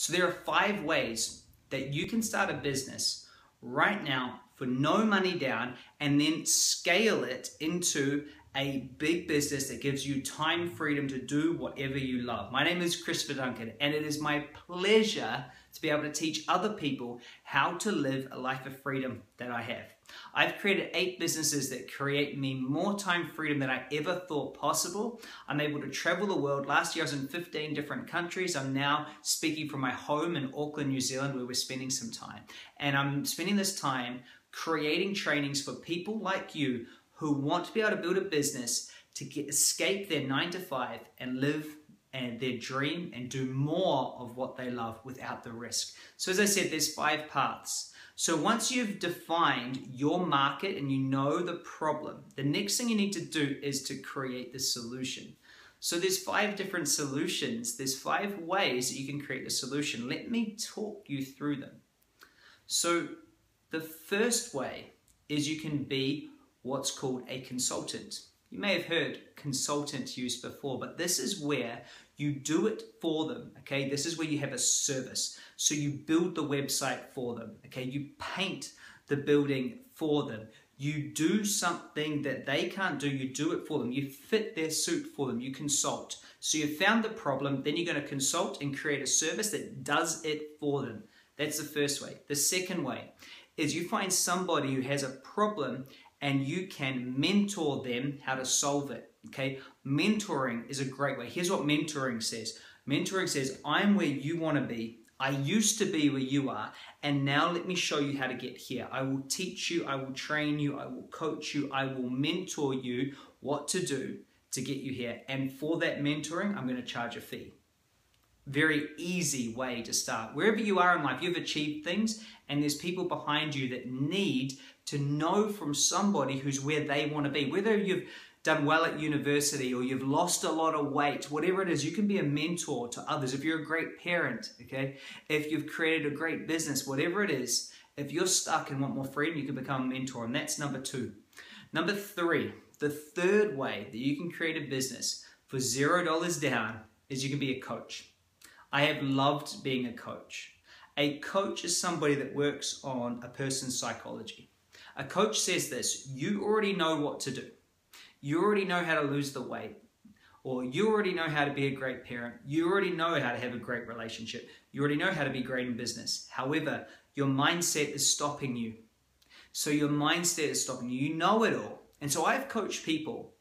So there are 5 ways that you can start a business right now for no money down and then scale it into a big business that gives you time freedom to do whatever you love. My name is Duncan, and it is my pleasure to be able to teach other people how to live a life of freedom that I have. I've created 8 businesses that create me more time freedom than I ever thought possible. I'm able to travel the world. Last year I was in 15 different countries. I'm now speaking from my home in Auckland, New Zealand, where we're spending some time. And I'm spending this time creating trainings for people like you who want to be able to build a business to escape their 9-to-5 and live their dream and do more of what they love without the risk. So as I said, there's 5 paths. So once you've defined your market and you know the problem, the next thing you need to do is to create the solution. So there's 5 different solutions. There's 5 ways that you can create the solution. Let me talk you through them. So the first way is you can be what's called a consultant. You may have heard consultant used before, but this is where you do it for them, okay? This is where you have a service. So you build the website for them, okay? You paint the building for them. You do something that they can't do, you do it for them. You fit their suit for them, you consult. So you've found the problem, then you're gonna consult and create a service that does it for them. That's the first way. The second way is you find somebody who has a problem and you can mentor them how to solve it, okay? Mentoring is a great way. Here's what mentoring says. Mentoring says, I'm where you want to be. I used to be where you are, and now let me show you how to get here. I will teach you, I will train you, I will coach you, I will mentor you what to do to get you here. And for that mentoring, I'm going to charge a fee. Very easy way to start. Wherever you are in life, you've achieved things, and there's people behind you that need to know from somebody who's where they want to be. Whether you've done well at university or you've lost a lot of weight, whatever it is, you can be a mentor to others. If you're a great parent, okay? If you've created a great business, whatever it is, if you're stuck and want more freedom, you can become a mentor, and that's number 2. Number 3, the third way that you can create a business for $0 down is you can be a coach. I have loved being a coach. A coach is somebody that works on a person's psychology. A coach says this: you already know what to do. You already know how to lose the weight, or you already know how to be a great parent. You already know how to have a great relationship. You already know how to be great in business. However, your mindset is stopping you. So your mindset is stopping you. You know it all. And so I've coached people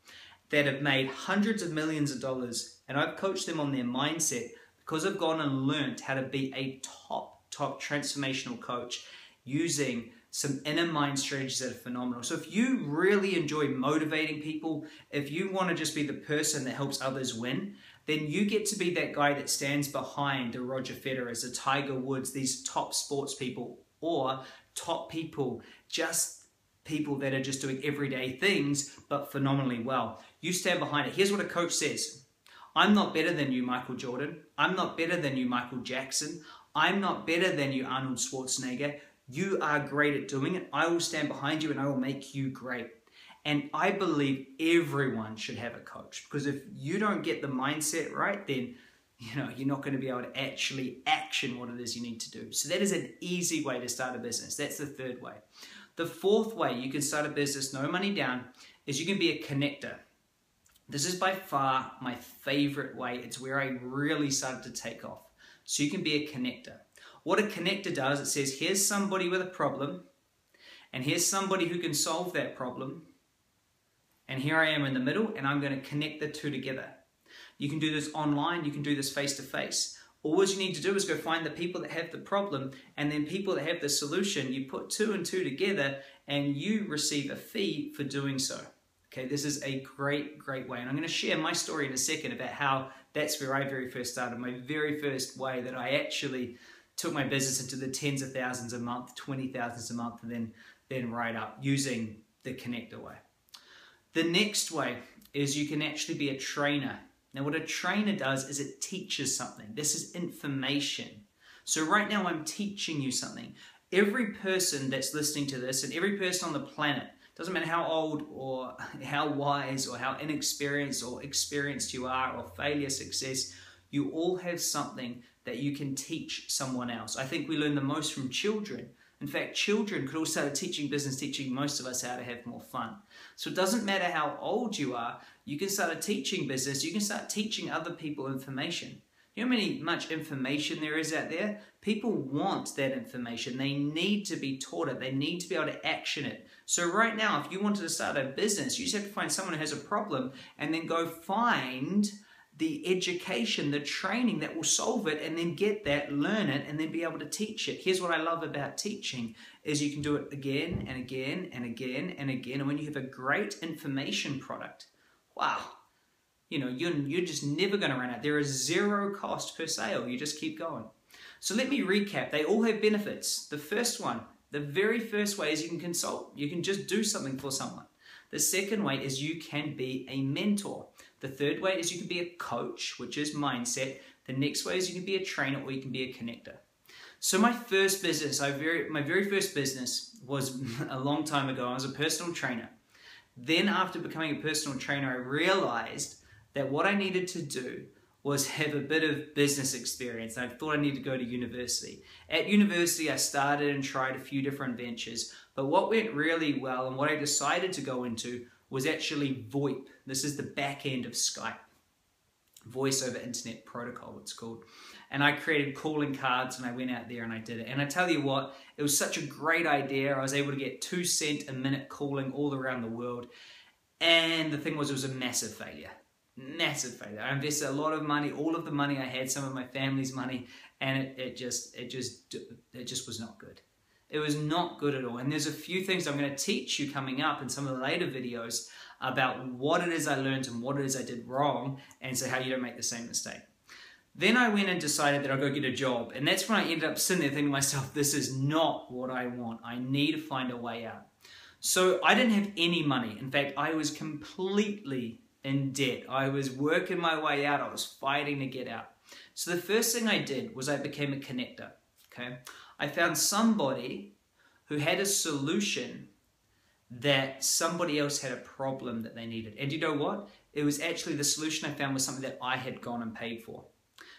that have made hundreds of millions of dollars, and I've coached them on their mindset because I've gone and learned how to be a top transformational coach using some inner mind strategies that are phenomenal. So if you really enjoy motivating people, if you want to just be the person that helps others win, then you get to be that guy that stands behind the Roger Federers, the Tiger Woods, these top sports people, or top people, just people that are just doing everyday things, but phenomenally well. You stand behind it. Here's what a coach says: I'm not better than you, Michael Jordan. I'm not better than you, Michael Jackson. I'm not better than you, Arnold Schwarzenegger. You are great at doing it. I will stand behind you and I will make you great. And I believe everyone should have a coach, because if you don't get the mindset right, then you're not going to be able to actually action what it is you need to do. So that is an easy way to start a business. That's the third way. The fourth way you can start a business, no money down, is you can be a connector. This is by far my favorite way. It's where I really started to take off. So you can be a connector. What a connector does, it says, here's somebody with a problem, and here's somebody who can solve that problem, and here I am in the middle, and I'm going to connect the two together. You can do this online, you can do this face-to-face. All you need to do is go find the people that have the problem, and then people that have the solution. You put 2 and 2 together, and you receive a fee for doing so. Okay, this is a great way, and I'm going to share my story in a second about how that's where I very first started. My very first way that I actually took my business into the tens of thousands a month, 20,000s a month, and then right up using the connector way. The next way is you can actually be a trainer. Now what a trainer does is it teaches something. This is information. So right now I'm teaching you something. Every person that's listening to this, and every person on the planet, doesn't matter how old or how wise or how inexperienced or experienced you are, or failure, success, You all have something that you can teach someone else. I think we learn the most from children. In fact, children could all start teaching business, teaching most of us how to have more fun. So it doesn't matter how old you are, you can start teaching business, you can start teaching other people information. You know how much information there is out there? People want that information. They need to be taught it. They need to be able to action it. So right now, if you wanted to start a business, you just have to find someone who has a problem and then go find the education, the training that will solve it, and then get that, learn it, and then be able to teach it. Here's what I love about teaching is you can do it again and again and again and again. And when you have a great information product, wow, you know, you're just never going to run out. There is zero cost per sale. You just keep going. So let me recap. They all have benefits. The first one, the very first way is you can consult. You can just do something for someone. The second way is you can be a mentor. The third way is you can be a coach, which is mindset. The next way is you can be a trainer or you can be a connector. So my first business, my very first business was a long time ago. I was a personal trainer. Then after becoming a personal trainer, I realized that what I needed to do was have a bit of business experience. I thought I needed to go to university. At university, I started and tried a few different ventures, but what went really well and what I decided to go into was actually VoIP. This is the back end of Skype. Voice over Internet Protocol, it's called. And I created calling cards and I went out there and I did it. And I tell you what, it was such a great idea. I was able to get 2 cents a minute calling all around the world. And the thing was, it was a massive failure. Massive failure. I invested a lot of money, all of the money I had, some of my family's money, and it just was not good. It was not good at all. And there's a few things I'm going to teach you coming up in some of the later videos about what it is I learned and what it is I did wrong, and so how you don't make the same mistake. Then I went and decided that I'll go get a job, and that's when I ended up sitting there thinking to myself, this is not what I want. I need to find a way out. So I didn't have any money. In fact, I was completely in debt. I was working my way out. I was fighting to get out. So the first thing I did was I became a connector. Okay, I found somebody who had a solution that somebody else had a problem that they needed. And you know what? It was actually the solution I found was something that I had gone and paid for.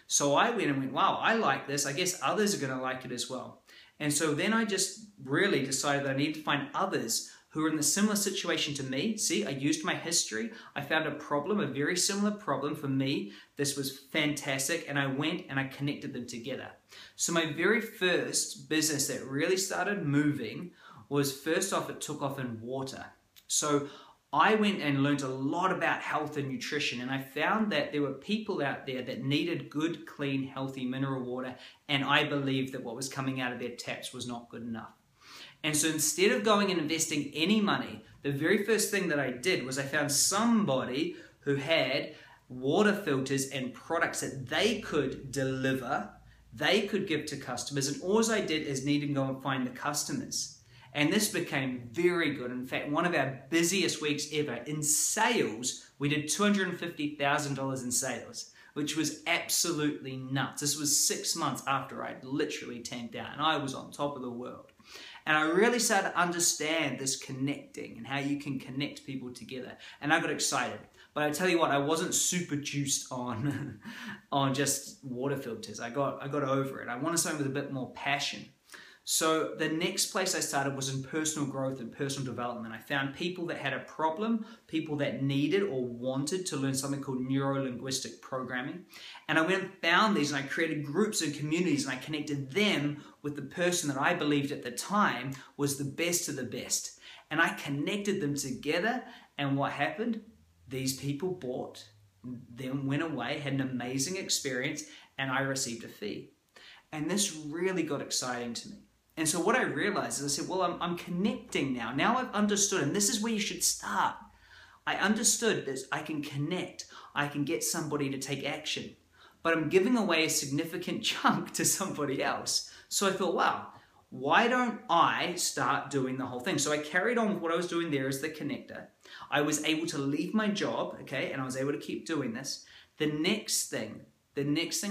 So I went, wow, I like this. I guess others are going to like it as well. And so then I just really decided that I needed to find others who are in the similar situation to me. See, I used my history. I found a problem, a very similar problem for me. This was fantastic. And I went and I connected them together. So my very first business that really started moving was, first off, it took off in water. So I went and learned a lot about health and nutrition, and I found that there were people out there that needed good, clean, healthy mineral water, and I believed that what was coming out of their taps was not good enough. And so instead of going and investing any money, the very first thing that I did was I found somebody who had water filters and products that they could deliver, they could give to customers, and all I did is need to go and find the customers. And this became very good. In fact, one of our busiest weeks ever in sales, we did $250,000 in sales, which was absolutely nuts. This was 6 months after I'd literally tanked out, and I was on top of the world. And I really started to understand this connecting and how you can connect people together. And I got excited. But I tell you what, I wasn't super juiced on, on just water filters. I got over it. I wanted something with a bit more passion. So the next place I started was in personal growth and personal development. I found people that had a problem, people that needed or wanted to learn something called neuro-linguistic programming. And I went and found these, and I created groups and communities, and I connected them with the person that I believed at the time was the best of the best. And I connected them together, and what happened? These people bought, then went away, had an amazing experience, and I received a fee. And this really got exciting to me. And so what I realized is I said, well, I'm connecting now. Now I've understood, and this is where you should start. I understood that I can connect. I can get somebody to take action. But I'm giving away a significant chunk to somebody else. So I thought, wow, why don't I start doing the whole thing? So I carried on with what I was doing there as the connector. I was able to leave my job, okay, and I was able to keep doing this. The next thing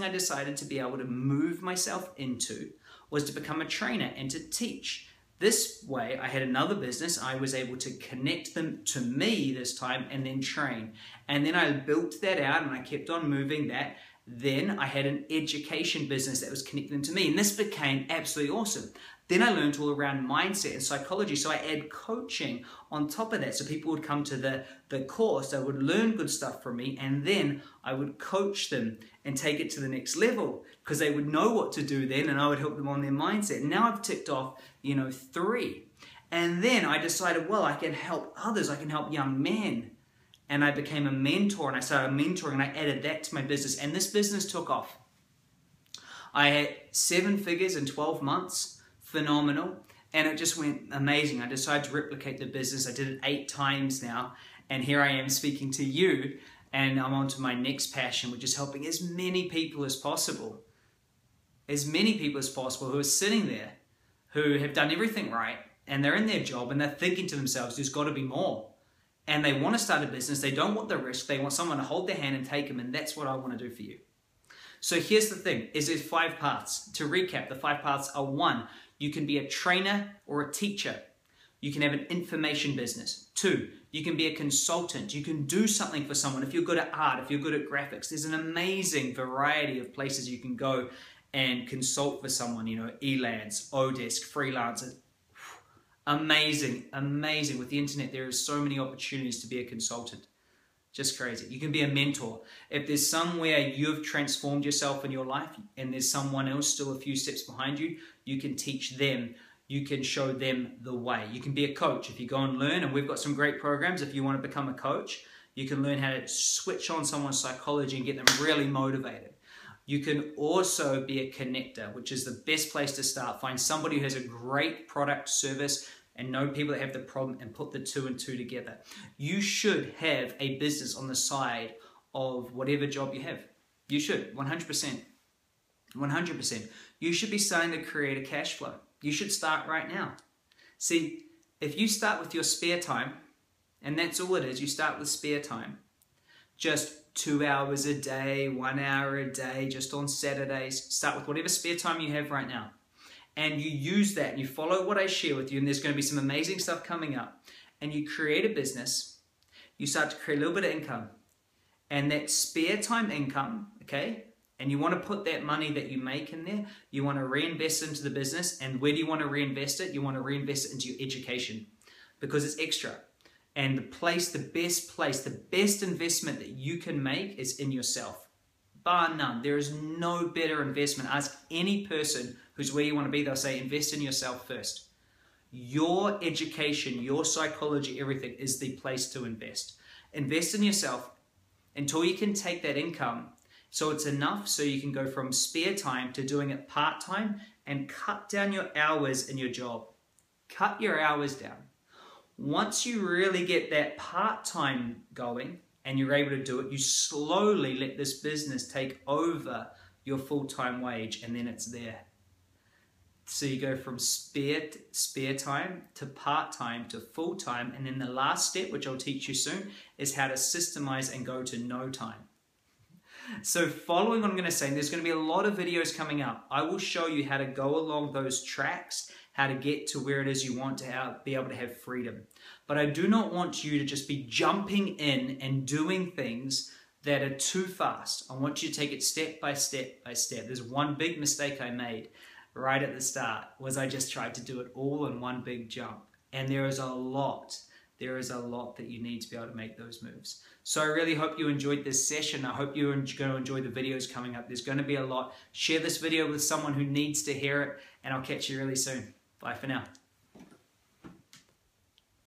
I decided to be able to move myself into was to become a trainer and to teach. This way, I had another business. I was able to connect them to me this time and then train. And then I built that out and I kept on moving that. Then I had an education business that was connecting to me, and this became absolutely awesome. Then I learned all around mindset and psychology, so I add coaching on top of that. So people would come to the course, they would learn good stuff from me, and then I would coach them and take it to the next level because they would know what to do then, and I would help them on their mindset. And now I've ticked off, 3. And then I decided, well, I can help others, I can help young men. And I became a mentor, and I started mentoring, and I added that to my business, and this business took off. I had 7 figures in 12 months. Phenomenal, and it just went amazing. I decided to replicate the business. I did it 8 times now, and here I am speaking to you, and I'm on to my next passion, which is helping as many people as possible who are sitting there, who have done everything right, and they're in their job, and they're thinking to themselves, there's got to be more. And they want to start a business, they don't want the risk, they want someone to hold their hand and take them, and that's what I want to do for you. So here's the thing, there's 5 paths. To recap, the 5 paths are: 1, you can be a trainer or a teacher. You can have an information business. 2, you can be a consultant. You can do something for someone. If you're good at art, if you're good at graphics, there's an amazing variety of places you can go and consult for someone, Elance, Odesk, freelancer. Amazing, amazing. With the internet, there are so many opportunities to be a consultant. Just crazy. You can be a mentor. If there's somewhere you've transformed yourself in your life and there's someone else still a few steps behind you, you can teach them. You can show them the way. You can be a coach. If you go and learn, and we've got some great programs, if you want to become a coach, you can learn how to switch on someone's psychology and get them really motivated. You can also be a connector, which is the best place to start. Find somebody who has a great product, service, and know people that have the problem and put the 2 and 2 together. You should have a business on the side of whatever job you have. You should, 100%. 100%. You should be starting to create a cash flow. You should start right now. See, if you start with your spare time, and that's all it is, you start with spare time, just 2 hours a day, 1 hour a day, just on Saturdays, start with whatever spare time you have right now. And you use that and you follow what I share with you, and there's going to be some amazing stuff coming up, and you create a business, you start to create a little bit of income, and that spare time income, okay, and you want to put that money that you make in there, you want to reinvest into the business. And where do you want to reinvest it? You want to reinvest it into your education because it's extra. And the best investment that you can make is in yourself. Bar none. There is no better investment. Ask any person who's where you want to be, they'll say invest in yourself first. Your education, your psychology, everything is the place to invest. Invest in yourself until you can take that income so it's enough so you can go from spare time to doing it part-time and cut down your hours in your job. Cut your hours down. Once you really get that part-time going and you're able to do it, you slowly let this business take over your full-time wage, and then it's there. So you go from spare time to part-time to full-time, and then the last step, which I'll teach you soon, is how to systemize and go to no time. So following what I'm going to say, there's going to be a lot of videos coming up. I will show you how to go along those tracks, how to get to where it is you want to be able to have freedom. But I do not want you to just be jumping in and doing things that are too fast. I want you to take it step by step by step. There's one big mistake I made right at the start, was I just tried to do it all in one big jump. And there is a lot that you need to be able to make those moves. So I really hope you enjoyed this session. I hope you're going to enjoy the videos coming up. There's going to be a lot. Share this video with someone who needs to hear it, and I'll catch you really soon. Bye for now.